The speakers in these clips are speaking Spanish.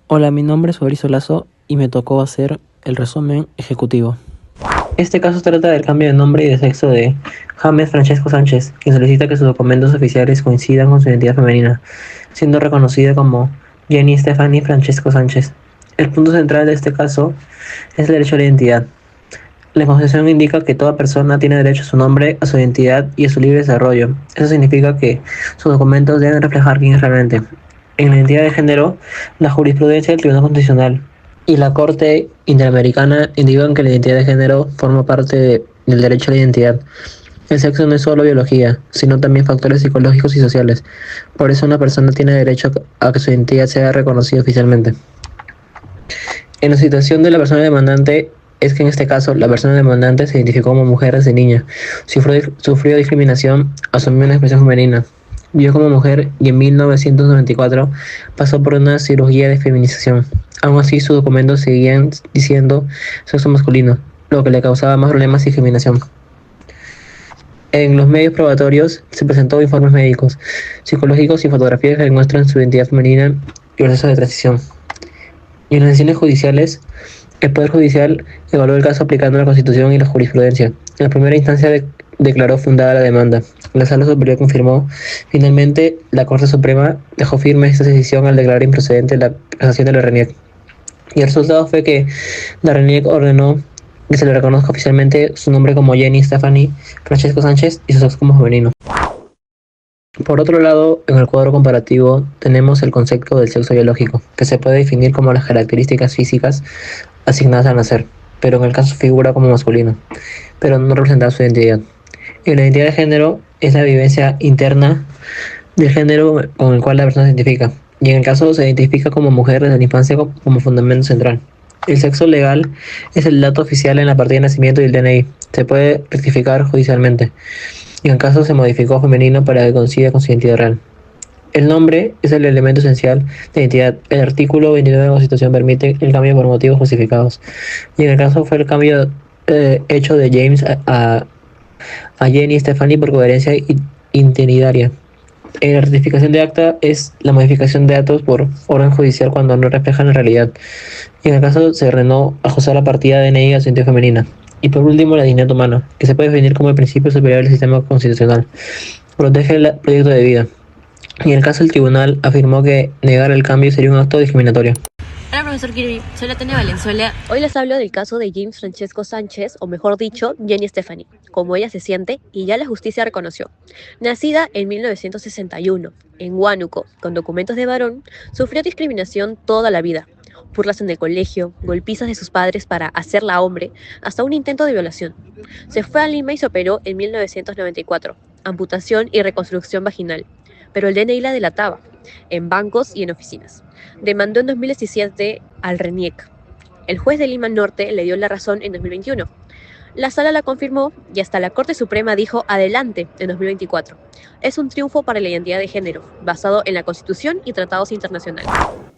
Hola, mi nombre es Fabricio Lazo y me tocó hacer el resumen ejecutivo. Este caso trata del cambio de nombre y de sexo de James Francesco Sánchez, quien solicita que sus documentos oficiales coincidan con su identidad femenina, siendo reconocida como Jenny Stephanie Francesco Sánchez. El punto central de este caso es el derecho a la identidad. La Constitución indica que toda persona tiene derecho a su nombre, a su identidad y a su libre desarrollo. Eso significa que sus documentos deben reflejar quién es realmente. En la identidad de género, la jurisprudencia del Tribunal Constitucional y la Corte Interamericana indican que la identidad de género forma parte del derecho a la identidad. El sexo no es solo biología, sino también factores psicológicos y sociales. Por eso una persona tiene derecho a que su identidad sea reconocida oficialmente. En la situación de la persona demandante, es que en este caso la persona demandante se identificó como mujer desde niña, sufrió discriminación, asumió una expresión femenina, vivió como mujer y en 1994 pasó por una cirugía de feminización. Aún así, sus documentos seguían diciendo sexo masculino, lo que le causaba más problemas y discriminación. En los medios probatorios se presentó informes médicos, psicológicos y fotografías que demuestran su identidad femenina y proceso de transición. Y en las decisiones judiciales, el Poder Judicial evaluó el caso aplicando la Constitución y la jurisprudencia. En la primera instancia declaró fundada la demanda. La Sala Superior confirmó. Finalmente, la Corte Suprema dejó firme esta decisión al declarar improcedente la casación de la RENIEC. Y el resultado fue que la RENIEC ordenó que se le reconozca oficialmente su nombre como Jenny Stephanie Francesco Sánchez y su sexo como femenino. Por otro lado, en el cuadro comparativo tenemos el concepto del sexo biológico, que se puede definir como las características físicas asignadas al nacer, pero en el caso figura como masculino, pero no representa su identidad. Y la identidad de género es la vivencia interna del género con el cual la persona se identifica, y en el caso se identifica como mujer desde la infancia como fundamento central. El sexo legal es el dato oficial en la partida de nacimiento y el DNI. Se puede rectificar judicialmente y en caso se modificó a femenino para que coincida con su identidad real. El nombre es el elemento esencial de identidad. El artículo 29 de la Constitución permite el cambio por motivos justificados. Y en el caso fue el cambio hecho de James a Jenny Stephanie por coherencia identitaria. La rectificación de acta es la modificación de datos por orden judicial cuando no reflejan la realidad. Y en el caso se ordenó ajustar la partida de DNI a su identidad femenina. Y por último, la dignidad humana, que se puede definir como el principio superior del sistema constitucional. Protege el proyecto de vida. Y en el caso el tribunal afirmó que negar el cambio sería un acto discriminatorio. Hola profesor Kirby, soy la Tania Valenzuela. Hoy les hablo del caso de James Francesco Sánchez, o mejor dicho, Jenny Stephanie, como ella se siente y ya la justicia reconoció. Nacida en 1961, en Huánuco, con documentos de varón, sufrió discriminación toda la vida. Burlas en el colegio, golpizas de sus padres para hacerla hombre, hasta un intento de violación. Se fue a Lima y se operó en 1994, amputación y reconstrucción vaginal, pero el DNI la delataba, en bancos y en oficinas. Demandó en 2017 al RENIEC. El juez de Lima Norte le dio la razón en 2021. La sala la confirmó y hasta la Corte Suprema dijo adelante en 2024. Es un triunfo para la identidad de género, basado en la Constitución y tratados internacionales.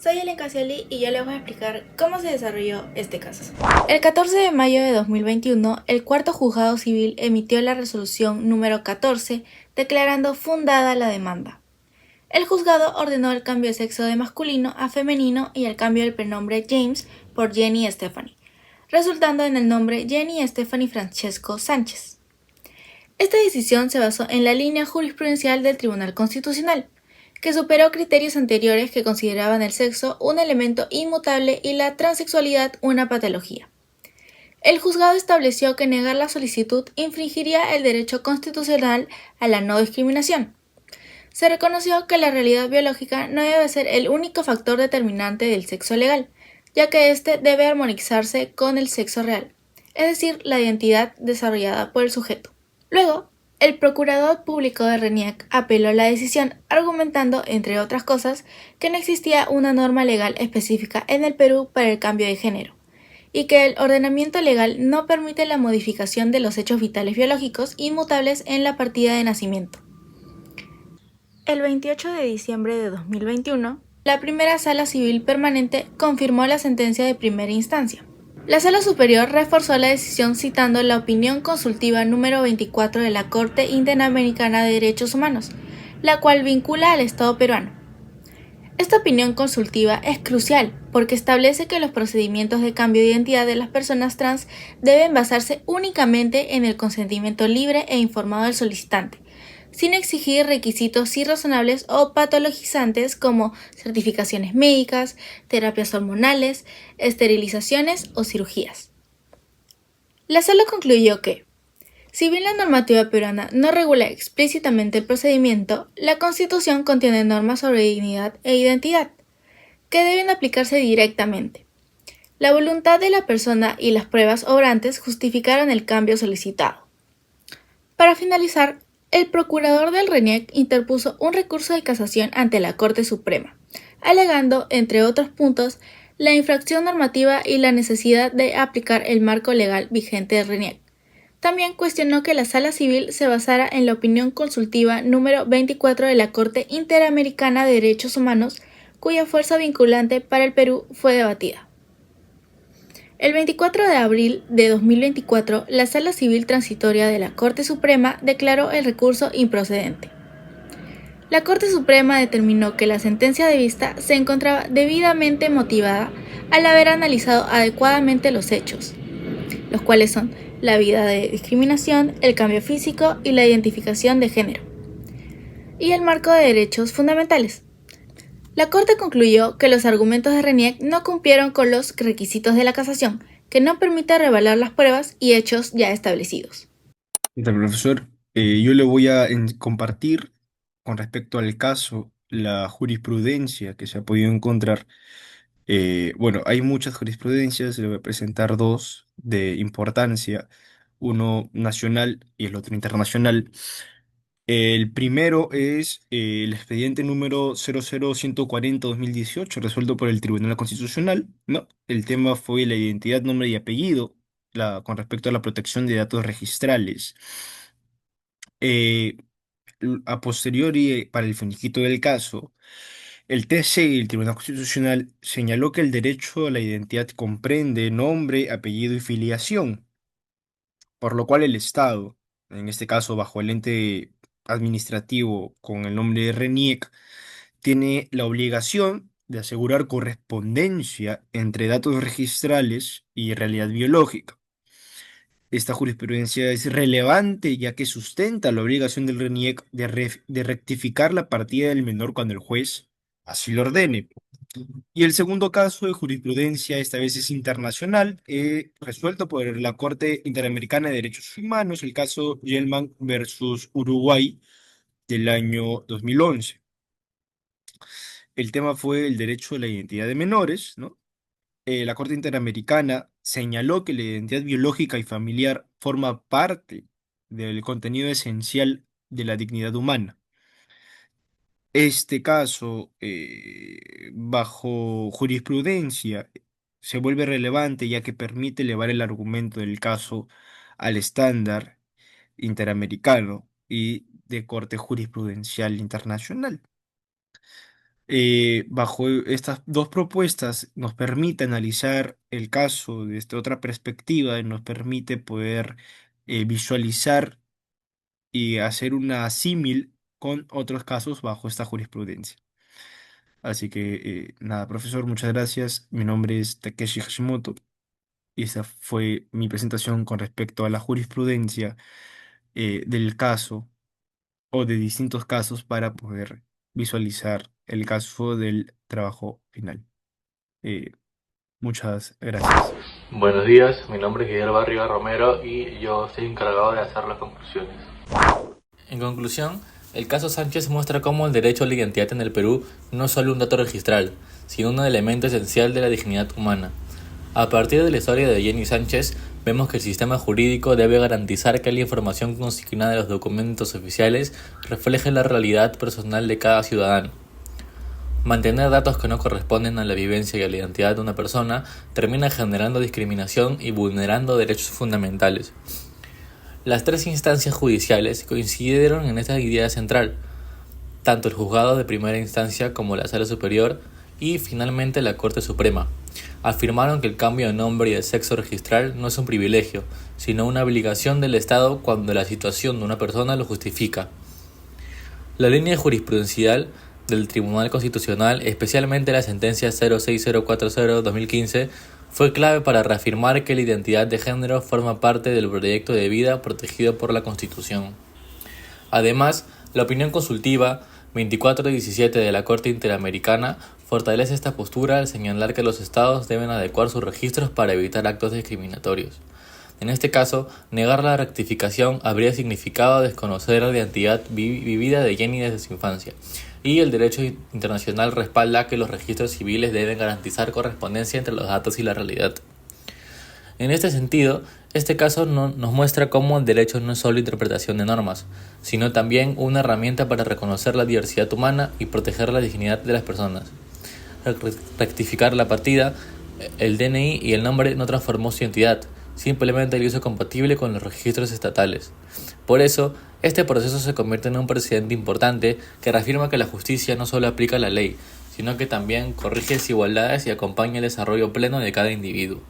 Soy Ellen Casioli y yo les voy a explicar cómo se desarrolló este caso. El 14 de mayo de 2021, el Cuarto Juzgado Civil emitió la resolución número 14 declarando fundada la demanda. El juzgado ordenó el cambio de sexo de masculino a femenino y el cambio del pronombre James por Jenny Stephanie, resultando en el nombre Jenny Stephanie Francesco Sánchez. Esta decisión se basó en la línea jurisprudencial del Tribunal Constitucional, que superó criterios anteriores que consideraban el sexo un elemento inmutable y la transexualidad una patología. El juzgado estableció que negar la solicitud infringiría el derecho constitucional a la no discriminación. Se reconoció que la realidad biológica no debe ser el único factor determinante del sexo legal, ya que éste debe armonizarse con el sexo real, es decir, la identidad desarrollada por el sujeto. Luego, el procurador público de RENIEC apeló la decisión, argumentando, entre otras cosas, que no existía una norma legal específica en el Perú para el cambio de género, y que el ordenamiento legal no permite la modificación de los hechos vitales biológicos inmutables en la partida de nacimiento. El 28 de diciembre de 2021, la primera Sala Civil Permanente confirmó la sentencia de primera instancia. La Sala Superior reforzó la decisión citando la opinión consultiva número 24 de la Corte Interamericana de Derechos Humanos, la cual vincula al Estado peruano. Esta opinión consultiva es crucial porque establece que los procedimientos de cambio de identidad de las personas trans deben basarse únicamente en el consentimiento libre e informado del solicitante, sin exigir requisitos irrazonables o patologizantes como certificaciones médicas, terapias hormonales, esterilizaciones o cirugías. La sala concluyó que, si bien la normativa peruana no regula explícitamente el procedimiento, la Constitución contiene normas sobre dignidad e identidad, que deben aplicarse directamente. La voluntad de la persona y las pruebas obrantes justificaron el cambio solicitado. Para finalizar, el procurador del RENIEC interpuso un recurso de casación ante la Corte Suprema, alegando, entre otros puntos, la infracción normativa y la necesidad de aplicar el marco legal vigente del RENIEC. También cuestionó que la Sala Civil se basara en la opinión consultiva número 24 de la Corte Interamericana de Derechos Humanos, cuya fuerza vinculante para el Perú fue debatida. El 24 de abril de 2024, la Sala Civil Transitoria de la Corte Suprema declaró el recurso improcedente. La Corte Suprema determinó que la sentencia de vista se encontraba debidamente motivada al haber analizado adecuadamente los hechos, los cuales son la vida de discriminación, el cambio físico y la identificación de género, y el marco de derechos fundamentales. La Corte concluyó que los argumentos de RENIEC no cumplieron con los requisitos de la casación, que no permite revelar las pruebas y hechos ya establecidos. ¿Qué tal, profesor? Yo le voy a compartir con respecto al caso la jurisprudencia que se ha podido encontrar. Bueno, hay muchas jurisprudencias, le voy a presentar dos de importancia, uno nacional y el otro internacional. El primero es el expediente número 00140-2018, resuelto por el Tribunal Constitucional, ¿no? El tema fue la identidad, nombre y apellido con respecto a la protección de datos registrales. Eh, a posteriori, para el finiquito del caso, el TC y el Tribunal Constitucional señaló que el derecho a la identidad comprende nombre, apellido y filiación, por lo cual el Estado, en este caso bajo el ente administrativo con el nombre de RENIEC, tiene la obligación de asegurar correspondencia entre datos registrales y realidad biológica. Esta jurisprudencia es relevante ya que sustenta la obligación del RENIEC de rectificar la partida del menor cuando el juez así lo ordene. Y el segundo caso de jurisprudencia, esta vez es internacional, resuelto por la Corte Interamericana de Derechos Humanos, el caso Gelman versus Uruguay del año 2011. El tema fue el derecho a la identidad de menores, ¿no? La Corte Interamericana señaló que la identidad biológica y familiar forma parte del contenido esencial de la dignidad humana. Este caso, bajo jurisprudencia, se vuelve relevante ya que permite elevar el argumento del caso al estándar interamericano y de corte jurisprudencial internacional. Bajo estas dos propuestas nos permite analizar el caso desde otra perspectiva y nos permite poder visualizar y hacer una símil con otros casos bajo esta jurisprudencia. Así que nada, profesor, muchas gracias. Mi nombre es Takeshi Hashimoto y esa fue mi presentación con respecto a la jurisprudencia del caso o de distintos casos para poder visualizar el caso del trabajo final. Eh, Muchas gracias. Buenos días, mi nombre es Guillermo Barriga Romero y yo estoy encargado de hacer las conclusiones. En conclusión, el caso Sánchez muestra cómo el derecho a la identidad en el Perú no es solo un dato registral, sino un elemento esencial de la dignidad humana. A partir de la historia de Jenny Sánchez, vemos que el sistema jurídico debe garantizar que la información consignada en los documentos oficiales refleje la realidad personal de cada ciudadano. Mantener datos que no corresponden a la vivencia y a la identidad de una persona termina generando discriminación y vulnerando derechos fundamentales. Las tres instancias judiciales coincidieron en esta idea central, tanto el juzgado de primera instancia como la Sala Superior y finalmente la Corte Suprema. Afirmaron que el cambio de nombre y de sexo registral no es un privilegio, sino una obligación del Estado cuando la situación de una persona lo justifica. La línea jurisprudencial del Tribunal Constitucional, especialmente la sentencia 06040-2015, fue clave para reafirmar que la identidad de género forma parte del proyecto de vida protegido por la Constitución. Además, la opinión consultiva 2417 de la Corte Interamericana fortalece esta postura al señalar que los estados deben adecuar sus registros para evitar actos discriminatorios. En este caso, negar la rectificación habría significado desconocer la identidad vivida de Jenny desde su infancia, y el derecho internacional respalda que los registros civiles deben garantizar correspondencia entre los datos y la realidad. En este sentido, este caso nos muestra cómo el derecho no es solo interpretación de normas, sino también una herramienta para reconocer la diversidad humana y proteger la dignidad de las personas. Rectificar la partida, el DNI y el nombre no transformó su identidad, simplemente lo hizo compatible con los registros estatales. Por eso, este proceso se convierte en un precedente importante que reafirma que la justicia no solo aplica la ley, sino que también corrige desigualdades y acompaña el desarrollo pleno de cada individuo.